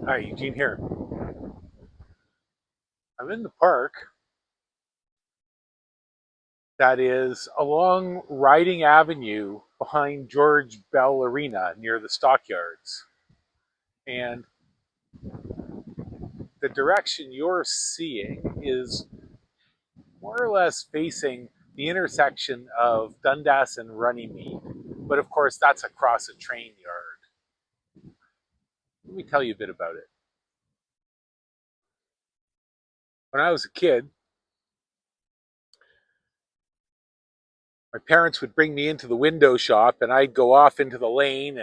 Hi, Eugene here. I'm in the park that is along Riding Avenue behind George Bell Arena near the Stockyards. And the direction you're seeing is more or less facing the intersection of Dundas and Runnymede. But of course, that's across a train yard. Let me tell you a bit about it. When I was a kid, my parents would bring me into the window shop and I'd go off into the lane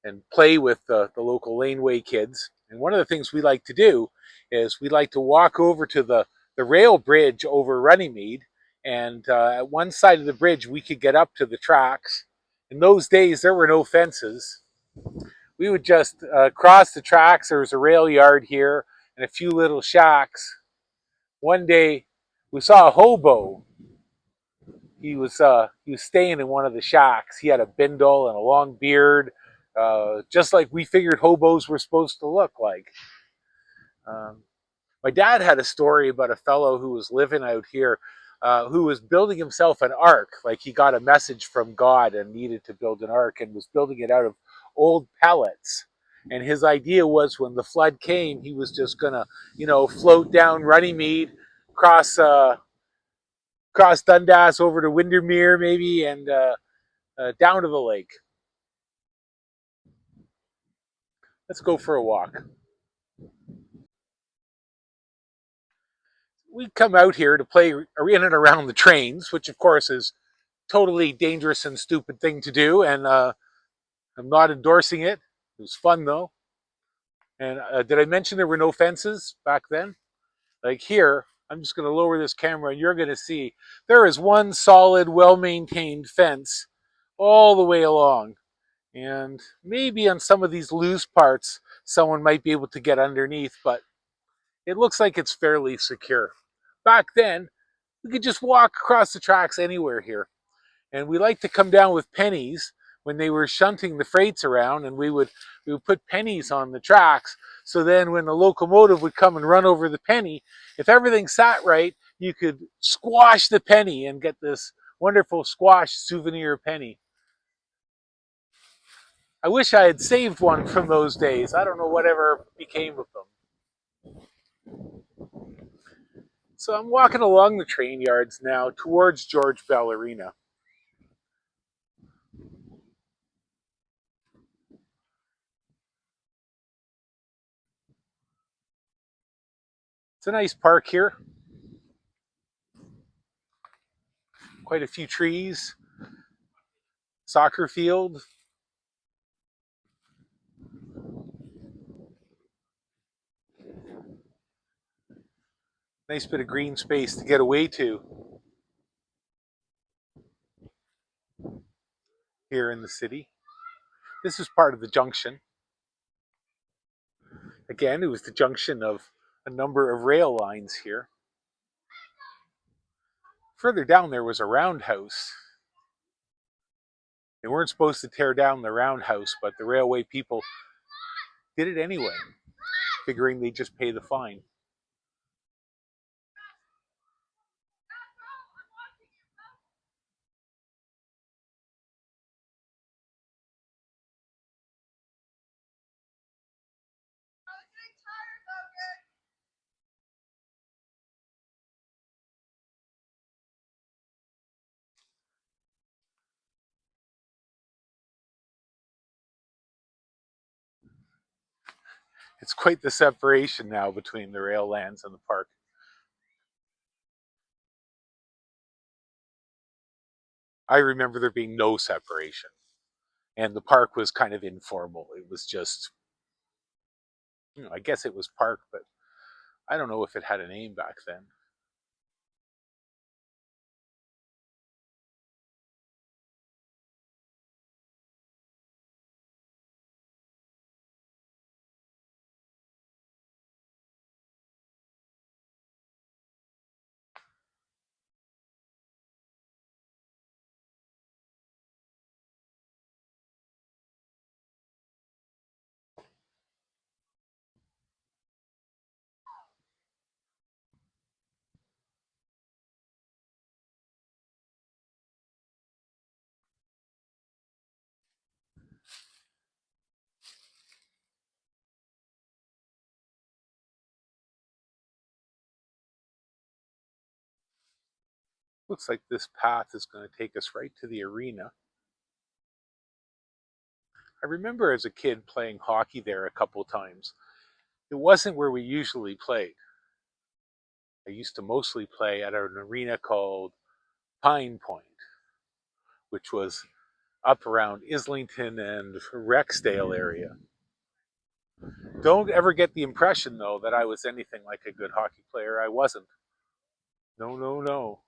and play with the local laneway kids. And one of the things we like to do is we like to walk over to the rail bridge over Runnymede. And at one side of the bridge, we could get up to the tracks. In those days, there were no fences. We would just cross the tracks. There was a rail yard here and a few little shacks. One day, we saw a hobo. He was staying in one of the shacks. He had a bindle and a long beard, just like we figured hobos were supposed to look like. Um, my dad had a story about a fellow who was living out here, who was building himself an ark. Like he got a message from God and needed to build an ark, and was building it out of old pellets. And his idea was when the flood came, he was just gonna, float down Runnymede, cross cross Dundas over to Windermere maybe, and down to the lake. Let's go for a walk. We come out here to play in and around the trains, which of course is totally dangerous and stupid thing to do, and I'm not endorsing it. It was fun though. And did I mention there were no fences back then? Like here, I'm just going to lower this camera, and you're going to see there is one solid, well-maintained fence all the way along. And maybe on some of these loose parts, someone might be able to get underneath, but it looks like it's fairly secure. Back then, we could just walk across the tracks anywhere here. And we like to come down with pennies when they were shunting the freights around, and we would put pennies on the tracks. So then when the locomotive would come and run over the penny, if everything sat right, you could squash the penny and get this wonderful squash souvenir penny. I wish I had saved one from those days. I don't know whatever became of them. So I'm walking along the train yards now towards George Bell Arena. It's a nice park here. Quite a few trees, soccer field. Nice bit of green space to get away to here in the city. This is part of the junction. Again, it was the junction of a number of rail lines here. Further down there was a roundhouse. They weren't supposed to tear down the roundhouse, but the railway people did it anyway, figuring they'd just pay the fine. It's quite the separation now between the rail lands and the park. I remember there being no separation, and the park was kind of informal. It was just, I guess it was park, but I don't know if it had a name back then. Looks like this path is going to take us right to the arena. I remember as a kid playing hockey there a couple times. It wasn't where we usually played. I used to mostly play at an arena called Pine Point, which was up around Islington and Rexdale area. Don't ever get the impression, though, that I was anything like a good hockey player. I wasn't. No, no, no.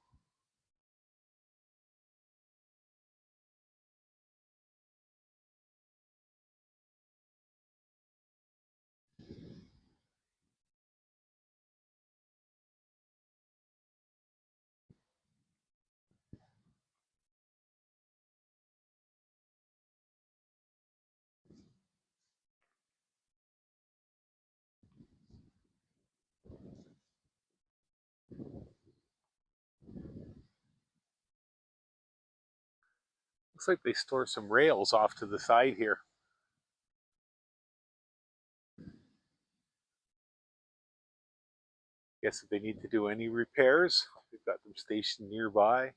Looks like they store some rails off to the side here. Guess if they need to do any repairs, they've got them stationed nearby. Or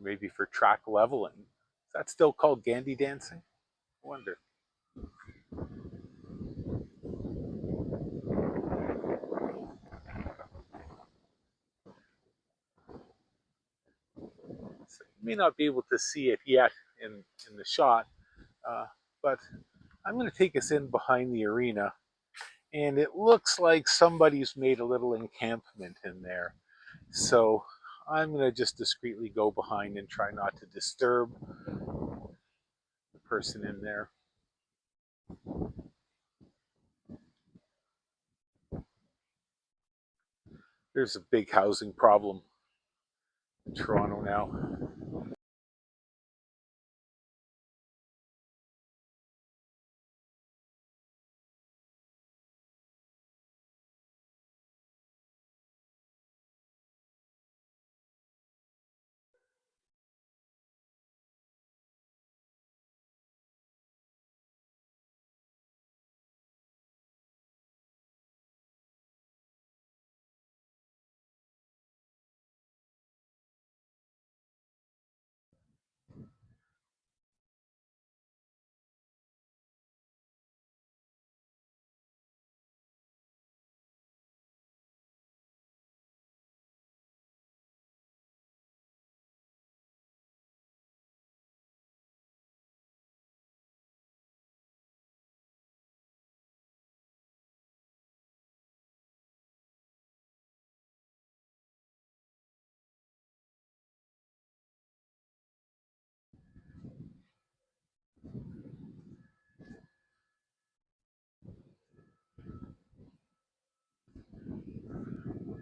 maybe for track leveling. Is that still called gandy dancing? I wonder. So you may not be able to see it yet in the shot, uh, but I'm going to take us in behind the arena, and it looks like somebody's made a little encampment in there. So I'm going to just discreetly go behind and try not to disturb the person in there. There's a big housing problem in Toronto now.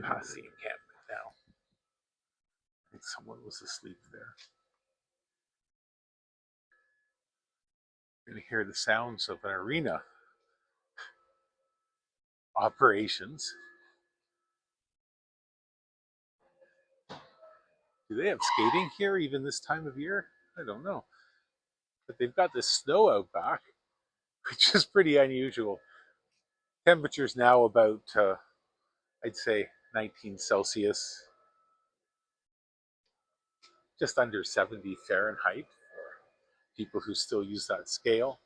Past the encampment now. I think someone was asleep there. You're going to hear the sounds of an arena operations. Do they have skating here even this time of year? I don't know. But they've got this snow out back, which is pretty unusual. Temperatures now about, I'd say, 19 Celsius, just under 70 Fahrenheit for people who still use that scale.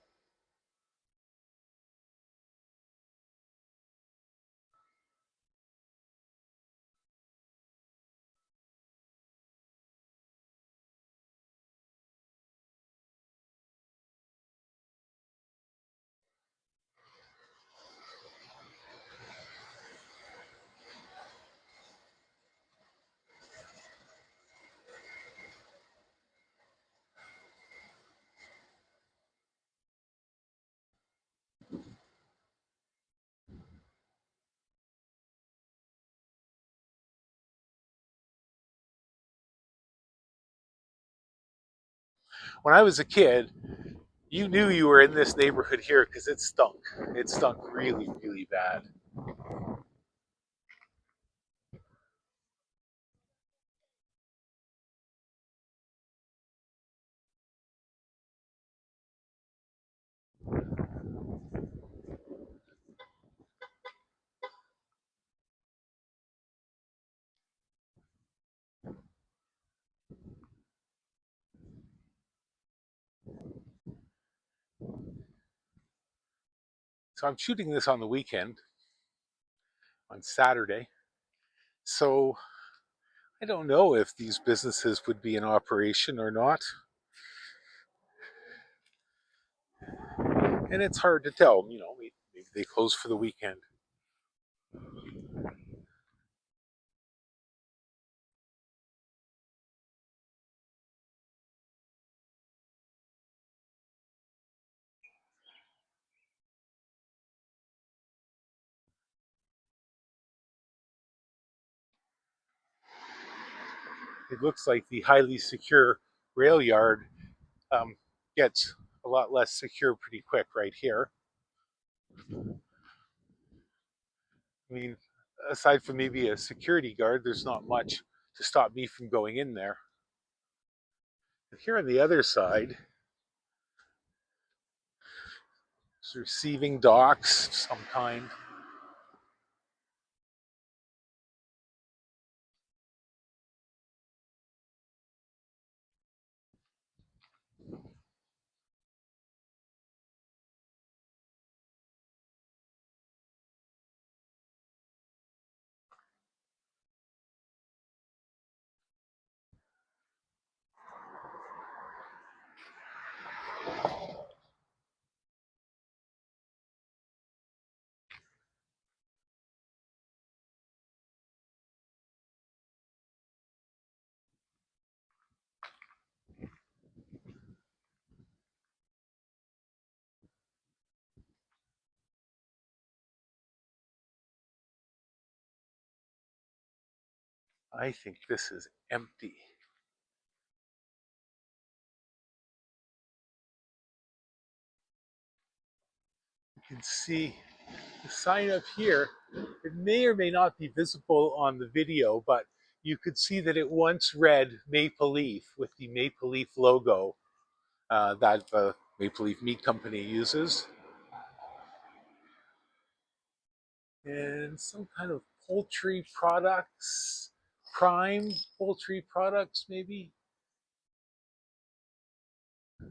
When I was a kid, you knew you were in this neighborhood here because it stunk. It stunk really, really bad. So I'm shooting this on the weekend, on Saturday. So I don't know if these businesses would be in operation or not. And it's hard to tell, maybe they close for the weekend. It looks like the highly secure rail yard um, gets a lot less secure pretty quick right here. I mean, aside from maybe a security guard, there's not much to stop me from going in there. And here on the other side, it's receiving docks of some kind. I think this is empty. You can see the sign up here. It may or may not be visible on the video, but you could see that it once read Maple Leaf with the Maple Leaf logo that the Maple Leaf Meat Company uses. And some kind of poultry products, prime poultry products, maybe. Yeah,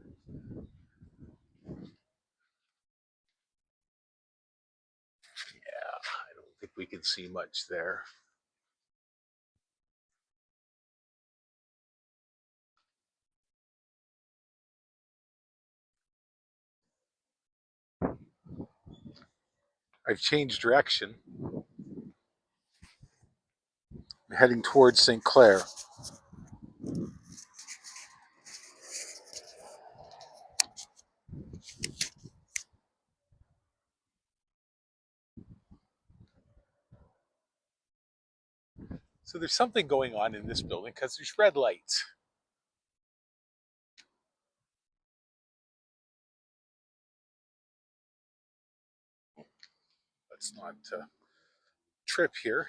I don't think we can see much there. I've changed direction. I'm heading towards St. Clair. So there's something going on in this building because there's red lights. Let's not trip here.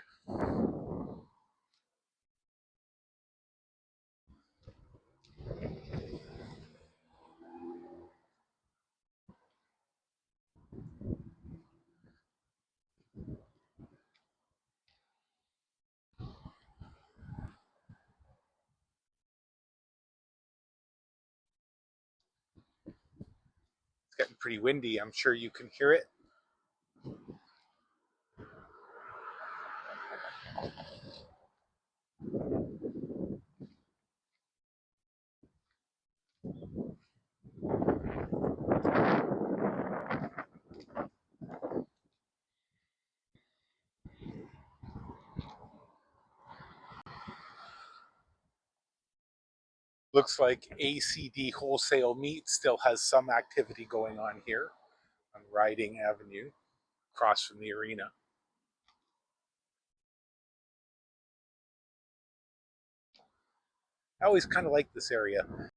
It's getting pretty windy. I'm sure you can hear it. Looks like ACD Wholesale Meat still has some activity going on here on Riding Avenue, across from the arena. I always kind of like this area.